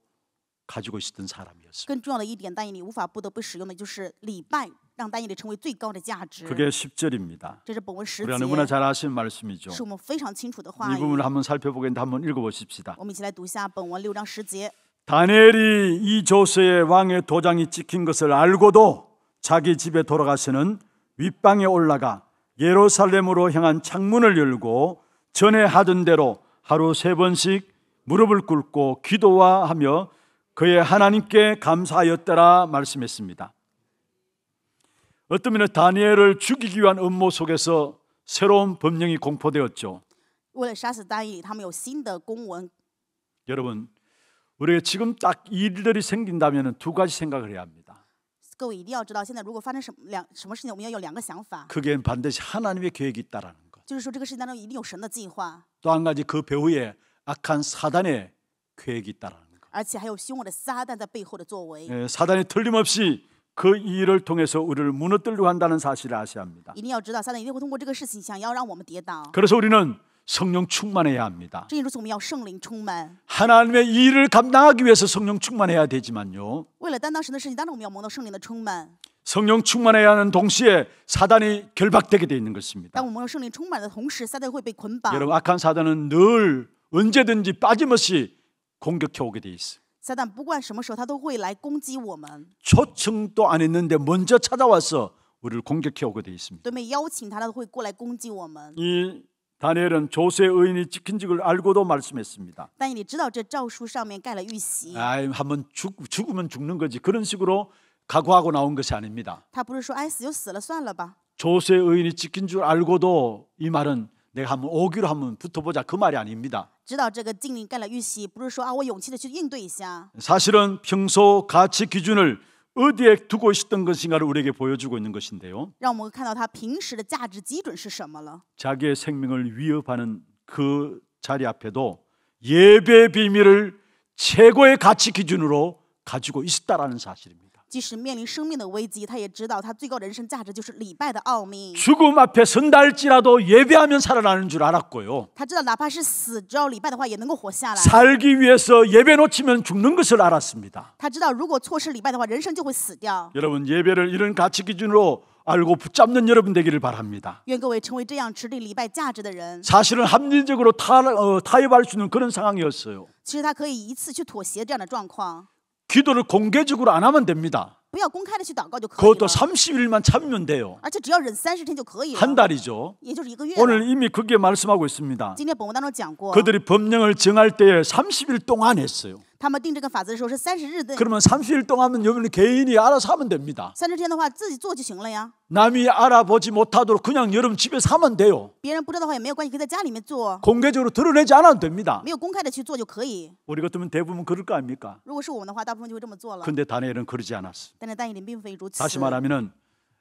가지고 있었던 사람이었습니다. 更重要的一点，但以理无法不得不使用的就是礼拜，让但以理成为最高的价值。 그게 10절입니다. 这是本文10 우리가 너무나 节， 잘 아시는 말씀이죠. 是我们非常清楚的 이 话语。 부분을 한번 살펴보겠는데 한번 읽어보십시다. 我们一起来读一下本文6章10节。 다니엘이 이 조서에 왕의 도장이 찍힌 것을 알고도 자기 집에 돌아가서는 윗방에 올라가 예루살렘으로 향한 창문을 열고 전에 하던 대로 하루 3번씩 무릎을 꿇고 기도하며 그의 하나님께 감사하였더라 말씀했습니다. 어떤 면에 다니엘을 죽이기 위한 음모 속에서 새로운 법령이 공포되었죠. 为了杀死但以理，他们有新的公文。 여러분, 우리가 지금 딱 이 일들이 생긴다면 두 가지 생각을 해야 합니다. 各位一定要知道，现在如果发生什么事情，我们要有2个想法， 그게 반드시 하나님의 계획이 있다라는 것. 就是说这个事情当中一定有神的计划， 또 한 가지 그 배후에 악한 사단의 계획이 있다라는 것. 而且还有凶恶的撒旦在背后的作为。 사단이 틀림없이 그 일을 통해서 우리를 무너뜨리려고 한다는 사실을 아셔야 합니다. 一定要知道，撒旦一定会通过这个事情想要让我们跌倒。 그래서 우리는 성령 충만해야 합니다. 正因如此，我们要圣灵充满。 하나님의 일을 감당하기 위해서 성령 충만해야 되지만요. 为了担当神的事情，当然我们要蒙到圣灵的充满。 성령 충만해야 하는 동시에 사단이 결박되게 돼 있는 것입니다. 当我们蒙到圣灵充满的同时，撒旦会被捆绑。 여러분, 악한 사단은 늘 언제든지 빠짐없이 공격해 오게 돼 있어요. 撒旦不管什么时候，他都会来攻击我们。 초청도 안 했는데 먼저 찾아와서 우리를 공격해 오게 돼 있습니다. 对没邀请他，他都会过来攻击我们。 이 다니엘은 조세 의인이 찍힌 적을 알고도 말씀했습니다. 但以理知道这诏书上面盖了玉玺， 한번 죽으면 죽는 거지. 그런 식으로 각오하고 나온 것이 아닙니다. 他不是说哎死就死了算了吧。 조세 의인이 찍힌 줄 알고도 이 말은 내가 한번 오기로 한번 붙어보자 그 말이 아닙니다. 知道这个禁令盖了玉玺，不是说啊我勇气的去应对一下。 사실은 평소 가치 기준을 어디에 두고 있었던 것인가를 우리에게 보여주고 있는 것인데요. 让我们看到他平时的价值基准是什么了。 자기의 생명을 위협하는 그 자리 앞에도 예배 비밀을 최고의 가치 기준으로 가지고 있었다라는 사실입니다. 即使面临生命的危机，他也知道他最高的人生价值就是礼拜的奥秘。 죽음 앞에 선다 할지라도 예배하면 살아나는 줄 알았고요. 他知道哪怕是死，只要礼拜的话也能够活下来。 살기 위해서 예배 놓치면 죽는 것을 알았습니다. 他知道如果错失礼拜的话，人生就会死掉。 여러분, 예배를 이런 가치 기준으로 알고 붙잡는 여러분 되기를 바랍니다. 愿各位成为这样持定礼拜价值的人。 사실은 합리적으로 타협할 수 있는 그런 상황이었어요. 其实他可以一次去妥协这样的状况， 기도를 공개적으로 안 하면 됩니다. 不要公开的去祷告就可以 그것도 了， 30일만 참으면 돼요. 而且只要忍30天就可以 한 了， 달이죠. 也就是1个月了。 오늘 이미 그게 말씀하고 있습니다. 今天本文当中讲过， 그들이 법령을 정할 때에 30일 동안 했어요. 他们定这个法则的时候是30日的， 그러면 30일 동안은 여러분 개인이 알아서 하면 됩니다. 30天的话自己做就行了呀。 남이 알아보지 못하도록 그냥 여러분 집에서 하면 돼요. 别人不知道的话也没有关系，可以在家里面做， 공개적으로 드러내지 않아도 됩니다. 没有公开的去做就可以。 우리 같으면 대부분 그럴 거 아닙니까? 如果是我们的话，大部分就会这么做了。 근데 다니엘은 그러지 않았어. 但是但以理并非如此。 다시 말하면은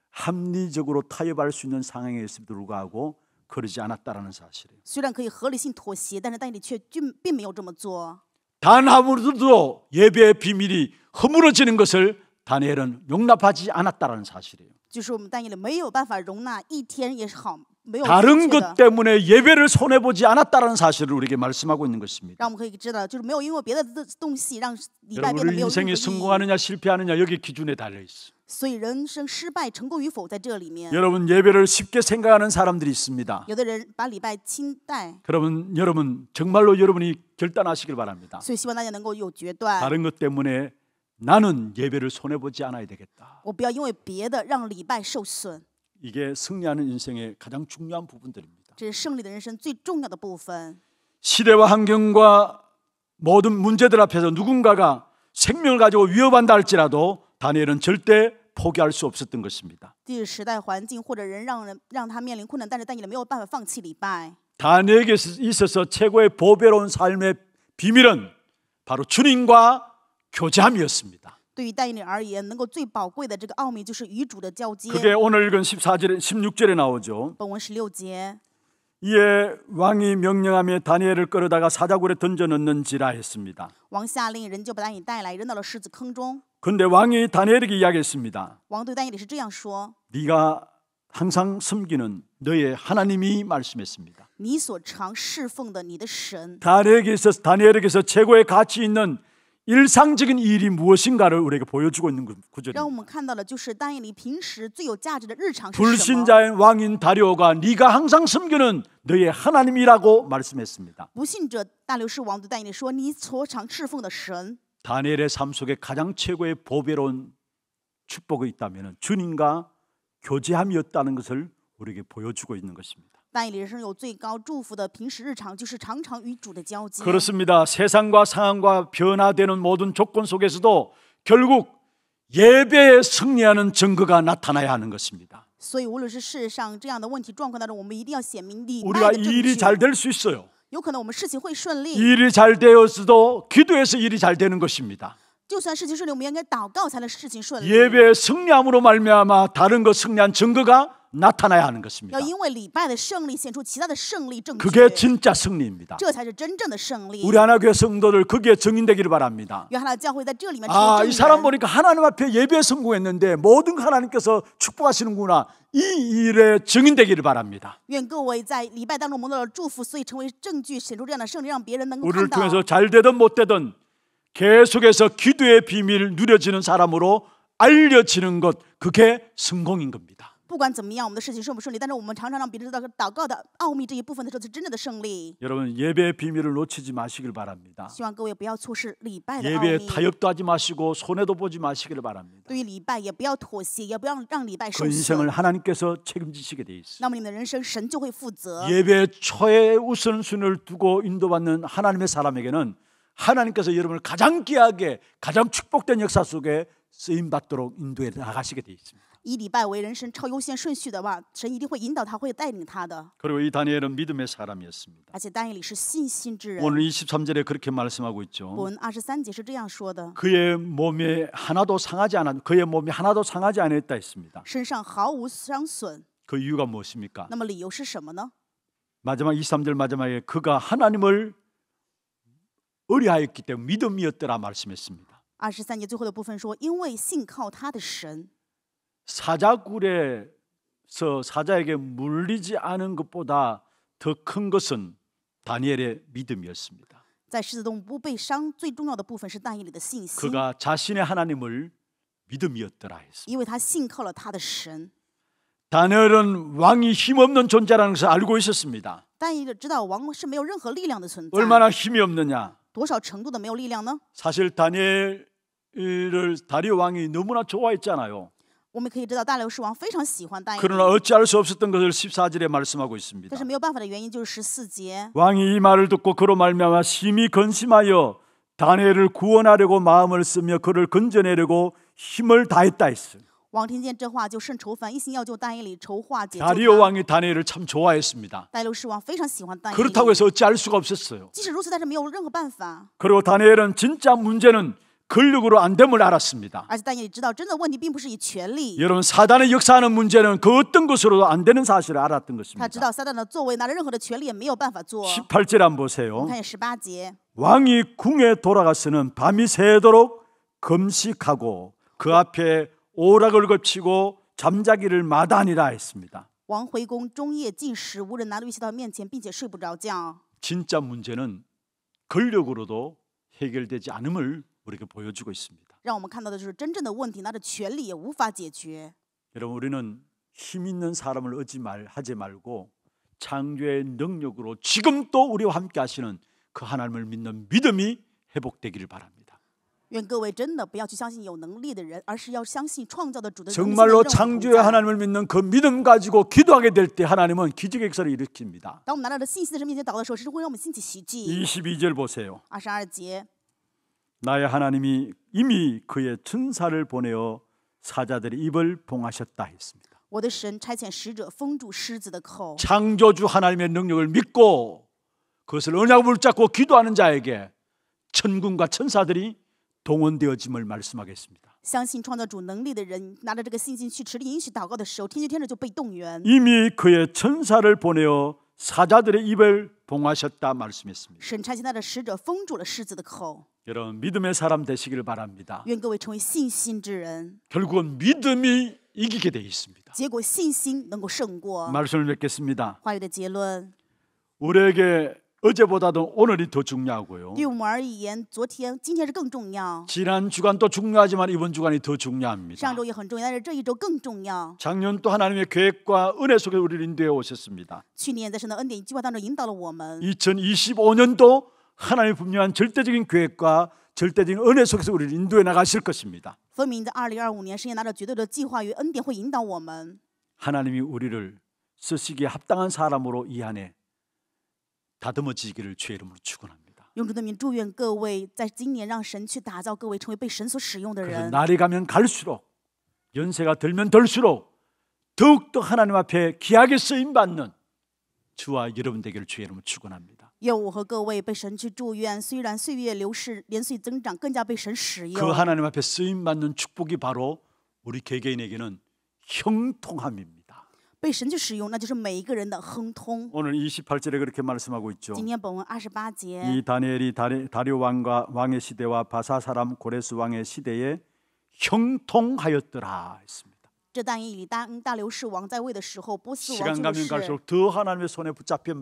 합리적으로 타협할 수 있는 상황에 있음에도 불구하고 그러지 않았다라는 사실이에요. 虽然可以合理性妥协，但是但以理却并没有这么做。 단 아무도 예배의 비밀이 허물어지는 것을 다니엘은 용납하지 않았다라는 사실이에요. 就是我们但以理没有办法容纳一天也是好，没有 다른 正确 것 的， 때문에 예배를 손해 보지 않았다라는 사실을 우리에게 말씀하고 있는 것입니다. 让我们可以知道，就是没有因为别的东西让礼拜 여러분, 变得 우리 没有任何 인생이 意义。 성공하느냐 실패하느냐 여기 기준에 달려 있어. 所以人生失败成功与否在这里面。 여러분, 예배를 쉽게 생각하는 사람들이 있습니다. 有的人把礼拜轻待， 그러면 여러분 정말로 여러분이 결단하시길 바랍니다. 所以希望大家能够有决断。 다른 것 때문에 나는 예배를 손해 보지 않아야 되겠다. 我不要因为别的让礼拜受损， 이게 승리하는 인생의 가장 중요한 부분들입니다. 这是胜利的人生最重要的部分。 시대와 환경과 모든 문제들 앞에서 누군가가 생명을 가지고 위협한다 할지라도 다니엘은 절대 포기할 수 없었던 것입니다. 即使时代环境或者人让他面临困难，但是但以理没有办法放弃礼拜。 다니엘에게 있어서 최고의 보배로운 삶의 비밀은 바로 주님과 교제함이었습니다. 对于但以理而言，能够最宝贵的这个奥秘就是与主的交接。 그게 오늘 읽은 14절에 16절에 나오죠. 本文16节， 이에 왕이 명령하며 다니엘을 끌어다가 사자굴에 던져 넣는지라 했습니다. 王下令人就把但以理带来，扔到了狮子坑中。 근데 왕이 다니엘에게 이야기했습니다. 王对但以理是这样说： 네가 항상 섬기는 너의 하나님이 말씀했습니다. 你所常侍奉的你的神， 다니엘에게서 최고의 가치 있는 일상적인 일이 무엇인가를 우리에게 보여주고 있는 让我 구절입니다. 们看到的就是但以理平时最有价值的日常是什么？ 불신자인 왕인 다리오가 네가 항상 섬기는 너의 하나님이라고 말씀했습니다. 不信者大流士王对但以理说：“你所常侍奉的神。” 다니엘의 삶 속에 가장 최고의 보배로운 축복이 있다면 주님과 교제함이었다는 것을 우리에게 보여주고 있는 것입니다. 但以理人生有最高祝福的平时日常，就是常常与主的交接。 그렇습니다. 세상과 상황과 변화되는 모든 조건 속에서도 결국 예배에 승리하는 증거가 나타나야 하는 것입니다. 所以，无论是世上这样的问题状况当中，我们一定要显明礼拜 우리가 的正 일이 잘 确。 될 수 있어요. 有可能我们事情会顺利， 일이 잘 되었어도 기도해서 일이 잘 되는 것입니다. 就算事情顺利，我们应该祷告才能事情顺利。 예배의 승리함으로 말미암아 다른 것 승리한 증거가 나타나야 하는 것입니다. 要因为礼拜的胜利显出其他的胜利证 그게 据， 진짜 승리입니다. 这才是真正的胜利。 우리 하나교회 성도들 거기에 증인되기를 바랍니다. 约翰的教会在这里面成 아, 为 이 证 사람 人。 보니까 하나님 앞에 예배에 성공했는데 모든 하나님께서 축복하시는구나. 이 일에 증인되기를 바랍니다. 愿各位在礼拜当中蒙到了祝福，所以成为证据，显出这样的胜利，让别人能够 우리를 看到。 통해서 잘 되든 못 되든 계속해서 기도의 비밀을 누려지는 사람으로 알려지는 것, 그게 성공인 겁니다. 不管怎么样，我们的事情顺不顺利，但是我们常常让别人知道祷告的奥秘这一部分的时候，是真正的胜利。 여러분 예배의 비밀을 놓치지 마시길 바랍니다. 希望各位不要错失礼拜的奥 예배에 秘。 타협도 하지 마시고 손해도 보지 마시기를 바랍니다. 对于礼拜，也不要妥协，也不要让礼拜 그 受 인생을 损。 하나님께서 책임지시게 돼 있습니다. 那么你的人生，神就会负责。 예배 초에 우선순위를 두고 인도받는 하나님의 사람에게는 하나님께서 여러분을 가장 귀하게 가장 축복된 역사 속에 쓰임받도록 인도해 나가시게 돼 있습니다. 以礼拜为人生超优先顺序的话，神一定会引导他，会带领他的。 그리고 이 다니엘은 믿음의 사람이었습니다. 而且但以理是信心之人。 오늘 23절에 그렇게 말씀하고 있죠. 本文23节是这样说的： 그의 몸이 하나도 상하지 않았다 했습니다. 身上毫无伤损。 그 이유가 무엇입니까? 那么理由是什么呢？ 마지막 23절 마지막에 그가 하나님을 의뢰하였기 때문에 믿음이었더라 말씀했습니다. 23节最后的部分说：“因为信靠他的神。” 사자굴에서 사자에게 물리지 않은 것보다 더 큰 것은 다니엘의 믿음이었습니다. 在狮子洞不被伤，最重要的部分是但以理的信心， 그가 자신의 하나님을 믿음이었더라 했습니다. 因为他信靠了他的神。 다니엘은 왕이 힘없는 존재라는 것을 알고 있었습니다. 但以理知道王是没有任何力量的存在， 얼마나 힘이 없느냐? 多少程度的没有力量呢？ 사실 다니엘을 다리오 왕이 너무나 좋아했잖아요. 我们可以知道大流士王非常喜欢但以理， 그러나 어찌할 수 없었던 것을 14절에 말씀하고 있습니다. 但是没有办法的原因就是14节。 왕이 이 말을 듣고 그로 말미암아 심히 근심하여 다니엘을 구원하려고 마음을 쓰며 그를 건져내려고 힘을 다했다 했어요. 王听见这话就甚愁烦，一心要救但以理，筹划解救 다리오 他。 왕이 다니엘을 참 좋아했습니다. 大流士王非常喜欢但以理， 그렇다고 해서 어찌할 수가 없었어요. 即使如此，但是没有任何办法。 그리고 다니엘은 진짜 문제는 권력으로 안 됨을 알았습니다. 而且但以理知道，真的问题并不是以权力， 여러분 사단의 역사하는 문제는 그 어떤 것으로도 안 되는 사실을 알았던 他知 것입니다. 道撒旦的作为拿着任何的权利也没有办法做。 18절 한번 我 보세요. 们看见18节， 왕이 궁에 돌아가서는 밤이 새도록 금식하고 그 앞에 오락을 거치고 잠자기를 마다하니라 했습니다. 王回宫终夜禁食，无人拿律器到面前，并且睡不着觉。 진짜 문제는 권력으로도 해결되지 않음을 우리에게 보여주고 있습니다. 让我们看到的就是真正的问题，拿着权力也无法解决。 여러분 우리는 힘 있는 사람을 하지 말고 창조의 능력으로 지금 또 우리와 함께 하시는 그 하나님을 믿는 믿음이 회복되기를 바랍니다. 愿各位真的不要去相信有能力的人，而是要相信创造的主的能力。 정말로 창조의 하나님을 믿는 그 믿음 가지고 기도하게 될 때 하나님은 기적의 역사를 일으킵니다. 当我们拿着信心的神面前祷告的时候，是会让我们兴起奇迹。 22절 보세요. 22节， 나의 하나님이 이미 그의 천사를 보내어 사자들의 입을 봉하셨다 했습니다. 我的神差遣使者封住狮子的口。 창조주 하나님의 능력을 믿고 그것을 언약을 붙잡고 기도하는 자에게 천군과 천사들이 동원되어짐을 말씀하겠습니다. 相信创造主能力的人，拿着这个信心去持力允许祷告的时候，天军天使就被动员。 이미 그의 천사를 보내어 사자들의 입을 봉하셨다 말씀했습니다. 神差遣他的使者封住了狮子的口。 여러분 믿음의 사람 되시기를 바랍니다. 愿各位成为信心之人， 결국은 믿음이 이기게 돼 있습니다. 结果信心能够胜过。 말씀을 맺겠습니다. 话语的结论， 우리에게 어제보다도 오늘이 더 중요하고요. 对我们而言，今天是更重要， 지난 주간도 중요하지만 이번 주간이 더 중요합니다. 上周也很重要，但是这一周更重要。 작년 또 하나님의 계획과 은혜 속에 우리를 인도해 오셨습니다. 去年在神的恩典计划当中引导了我们， 2025년도 하나님의 분명한 절대적인 계획과 절대적인 은혜 속에서 우리를 인도해 나가실 것입니다. 分明在2025年，神也拿着绝对的计划与恩典会引导我们。 하나님이 우리를 쓰시기에 합당한 사람으로 이 안에 다듬어지기를 주의 이름으로 축원합니다. 用主的名祝愿各位，在今年让神去打造各位，成为被神所使用的 그래서 人。 날이 가면 갈수록 연세가 들면 들수록 더욱더 하나님 앞에 귀하게 쓰임받는 주와 여러분 되기를 주의 이름으로 축원합니다. 愿我和各位被神去祝愿，虽然岁月流逝，年岁增长，更加被神使 그 用。 하나님 앞에 쓰임받는 축복이 바로 우리 개개인에게는 형통함입니다. 被神去使用，那就是每一个人的亨通。 오늘 28절에 그렇게 말씀하고 있죠. 今天本文28节， 이 다니엘이 다리오 왕의 시대와 바사 사람 고레스 왕의 시대에 형통하였더라 했습니다. 这但以理大流士王在位的时候，波斯王 시간 就 가면 是。 갈수록 더 하나님의 손에 붙잡혀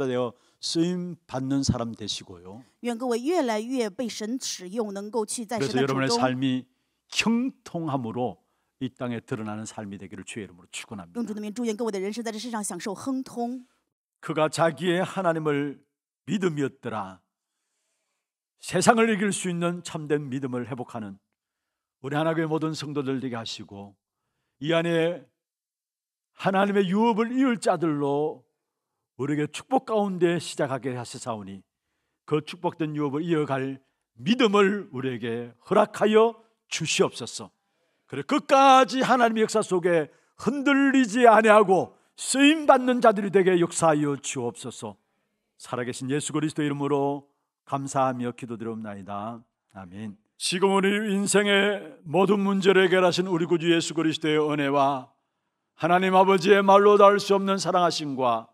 쓰임 받는 사람 되시고요. 愿各位越来越被神使用，能够去在神 그래서 的手 여러분의 中。 삶이 형통함으로 이 땅에 드러나는 삶이 되기를 주의 이름으로 축원합니다. 用主的名祝愿各位的人生在这世上享受亨通。 그가 자기의 하나님을 믿음이었더라. 세상을 이길 수 있는 참된 믿음을 회복하는 우리 하나님의 모든 성도들 되게 하시고 이 안에 하나님의 유업을 이을 자들로 우리에게 축복 가운데 시작하게 하시사오니 그 축복된 유업을 이어갈 믿음을 우리에게 허락하여 주시옵소서. 그래 끝까지 하나님의 역사 속에 흔들리지 아니하고 쓰임받는 자들이 되게 역사하여 주옵소서. 살아계신 예수 그리스도 이름으로 감사하며 기도드리옵나이다. 아멘. 지금 우리 인생의 모든 문제를 해결하신 우리 구주 예수 그리스도의 은혜와 하나님 아버지의 말로 닿을 수 없는 사랑하심과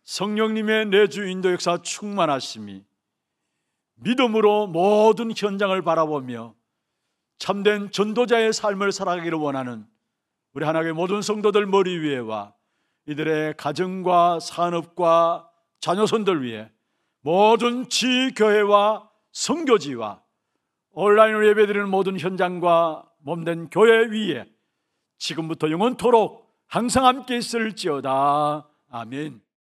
성령님의 내주 인도 역사 충만하심이 믿음으로 모든 현장을 바라보며 참된 전도자의 삶을 살아가기를 원하는 우리 하나님의 모든 성도들 머리 위에와 이들의 가정과 산업과 자녀손들 위해 모든 지교회와 선교지와 온라인으로 예배드리는 모든 현장과 몸된 교회 위에 지금부터 영원토록 항상 함께 있을지어다. 아멘.